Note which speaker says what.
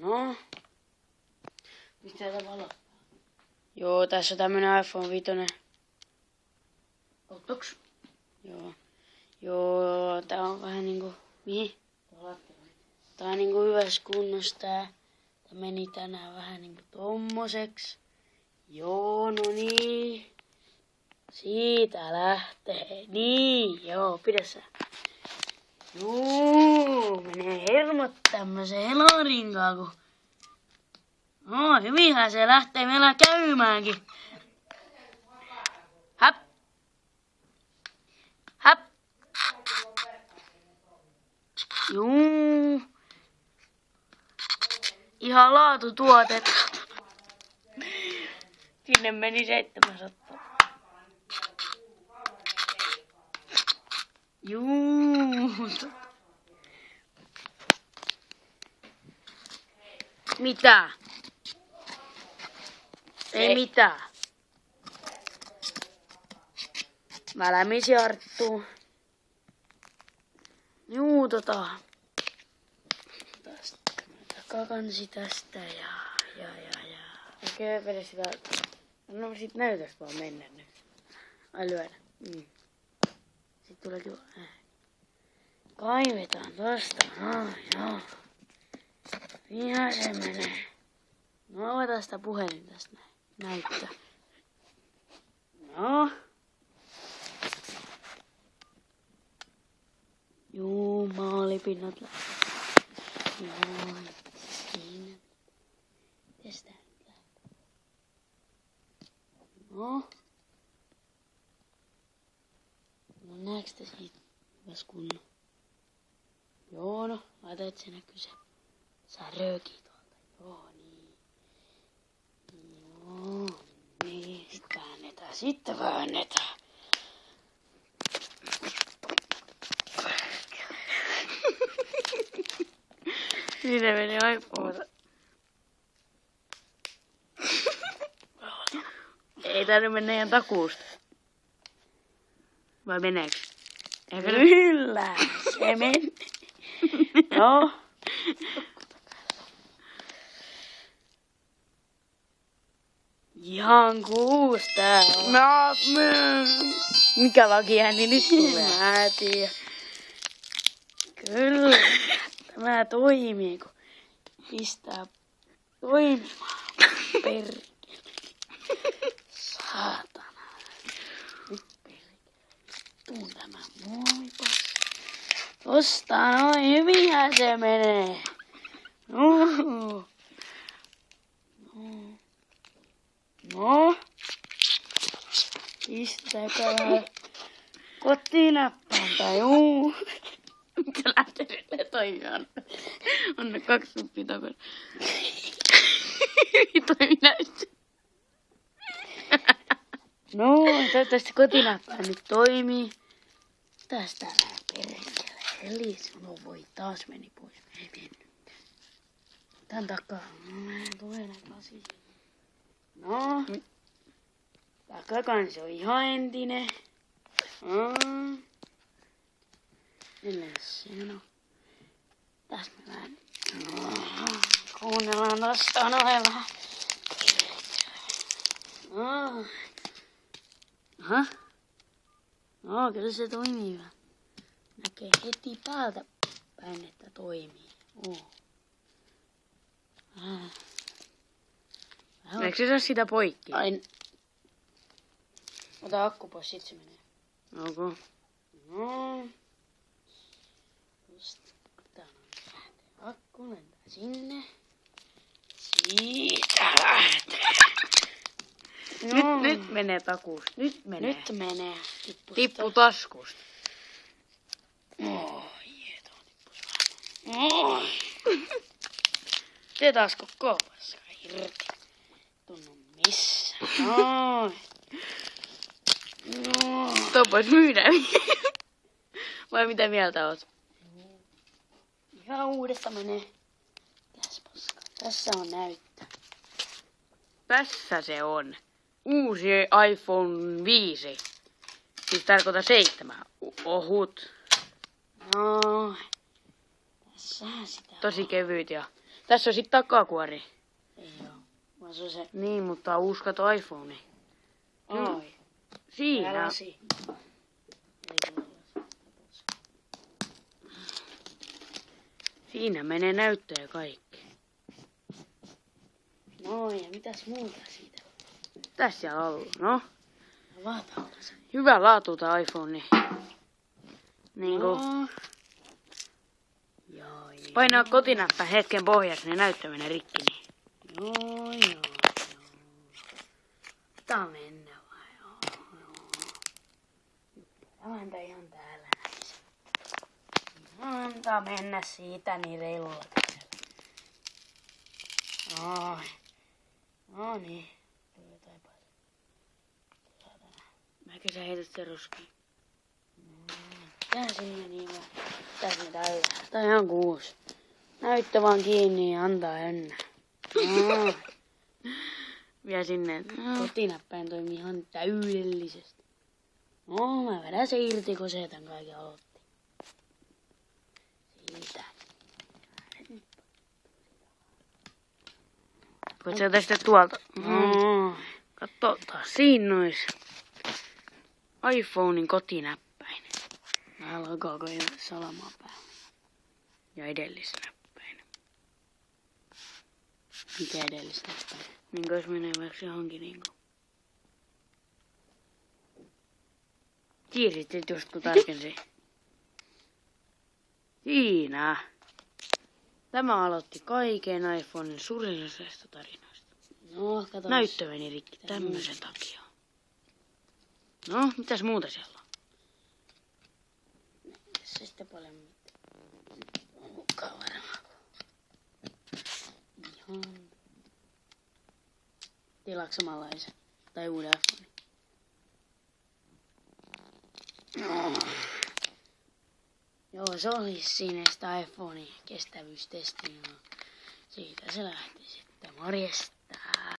Speaker 1: No. Mistä tätä valottaa? Joo, tässä on tämmönen iPhone 5.
Speaker 2: Ottoks?
Speaker 1: Joo. Joo, tää on vähän niinku... Mihin? Tää on niinku hyvässä kunnossa tää. Tää meni tänään vähän niinku tommoseks. Joo, no niin. Siitä lähtee. Niin, joo, pidä sä. Joo, menee hermot tämmösen helarinkaan, kun... No, hyvinhän se lähtee meillä käymäänkin. Häp! Häp! Juu. Ihan laatutuotetta. Sinne meni 700. Juu. Mitä? Ei mitään. Mä lämmisin Arttuun. Juu, tästä takakansi tästä ja. Oikein vedä sitä. No sit näytäks vaan mennä nyt. Ai lyödä. Sit tulee kiva ääni. Kaivetaan tosta. No joo. Ihan se menee. No otetaan sitä puhelin tästä näyttää. No. Juu, maalipinnat lähtee. Joo, siinä. Tästä lähtee. No. No näetkö te siitä hyvässä kunnon? Joo no, laita et se näkyy se. Saa röökiä tuolta. Joo niin. Joo niin. Sitten väännetään. Siinä meni iPhone. Ei tarvitse mennä ihan takuusta. Vai meneekö? Kyllä, se meni. No. Ihan kuusi tää on.
Speaker 2: No, mikä lakiääni nyt tulee?
Speaker 1: Mä tiedän. Kyllä. Tämä toimii, kun pistää toimimaan. Perkele. Saatana. Nyt perkele. Tuun tämä muovipassi. Tosta noin hyvinhän se menee. No. No. Pistäkää kotinäppäintä, juu.
Speaker 2: Mitä lähtee toimimaan?
Speaker 1: On ne 2 nuppia takana.
Speaker 2: Toimi näyttää.
Speaker 1: No, toivottavasti kotinäppäin nyt toimii. Tästä vähän perkele. Eli no voi taas meni pois. Ei mennyt. Tän takaa. Tulee näitä asioita. No. Takakansi on ihan entinen. Milles siinä on? Tässä me vähän. Kuunnellaan tosta noin vähän. Aha. No, kyllä se toimii hyvä. Näkee heti päältä päin, että toimii.
Speaker 2: Eikö se saa sitä poikki?
Speaker 1: Ai. Ota akku pois, sit se menee.
Speaker 2: Okay.
Speaker 1: No. Just tää on akku lentää sinne. Siitä lähtee. No.
Speaker 2: Nyt menee takuusta. Nyt menee.
Speaker 1: Nyt menee.
Speaker 2: Tippu taskusta.
Speaker 1: Oi, tuo tippus vähän. Se taas koko paska irti. Tunnu missä. Noin. No.
Speaker 2: Tuo pois myydä. Vai mitä mieltä oot?
Speaker 1: Ihan uudesta menee. Mitäs paska. Tässä on näyttö.
Speaker 2: Tässä se on. Uusi iPhone 5. Siis tarkoita 7. Ohut.
Speaker 1: No. Tässähän sitä
Speaker 2: Tosi kevyt ja Tässä on sit takakuori.
Speaker 1: Ei oo. Vaan se on se...
Speaker 2: Niin, mutta uusi kato iPhone.
Speaker 1: Ai.
Speaker 2: Siinä.
Speaker 1: Tää lasi.
Speaker 2: Siinä menee näyttö ja kaikki.
Speaker 1: No ja mitäs muuta siitä?
Speaker 2: Tässä alla. No,
Speaker 1: Avataan se.
Speaker 2: hyvä laatu tää iPhone. Niinku,
Speaker 1: No. Joo.
Speaker 2: painaa kotinäppä hetken pohjassa, niin näyttö menee rikki. Niin.
Speaker 1: Joo. Tää mennä vai? Joo. Tämä ihan täällä näissä. Antaa mennä siitä niin reilulla kädellä. Ai. No niin. Tuli jotain paljon.
Speaker 2: Mäkin sä heität sen roskiin.
Speaker 1: Tää sinne niin vaan. Tässä me täydään.
Speaker 2: Tää on ihan kuusi.
Speaker 1: Näyttö vaan kiinni ja antaa ynnä. No.
Speaker 2: Vie sinne.
Speaker 1: Kotinäppäin toimii ihan täydellisesti. No, mä vedän se irti, kun se tän kaiken aloitti. Siitä.
Speaker 2: Voit sä tästä tuolta.
Speaker 1: No.
Speaker 2: Katso taas siinä nois. iPhonein kotinäppäin.
Speaker 1: Mä logoako jo salamaa päällä.
Speaker 2: Ja edellisnäppäin.
Speaker 1: Mikä edellistä näppäin?
Speaker 2: Niin jos menee vaikka johonkin niinku. Tiesit sit just kun tarkensin. Siinä. Tämä aloitti kaiken iPhonein surillisesta tarinoista.
Speaker 1: No, kato.
Speaker 2: Näyttö meni rikki tämmösen takia. No, mitäs muuta siellä on?
Speaker 1: Se sitten paljon mukaan varmaan. Ihan. Tilaatko samanlaisen? Tai uuden iPhone? No. Joo, se oli siinä sitä iPhonein kestävyystesti. Siitä se lähti sitten. Morjesta.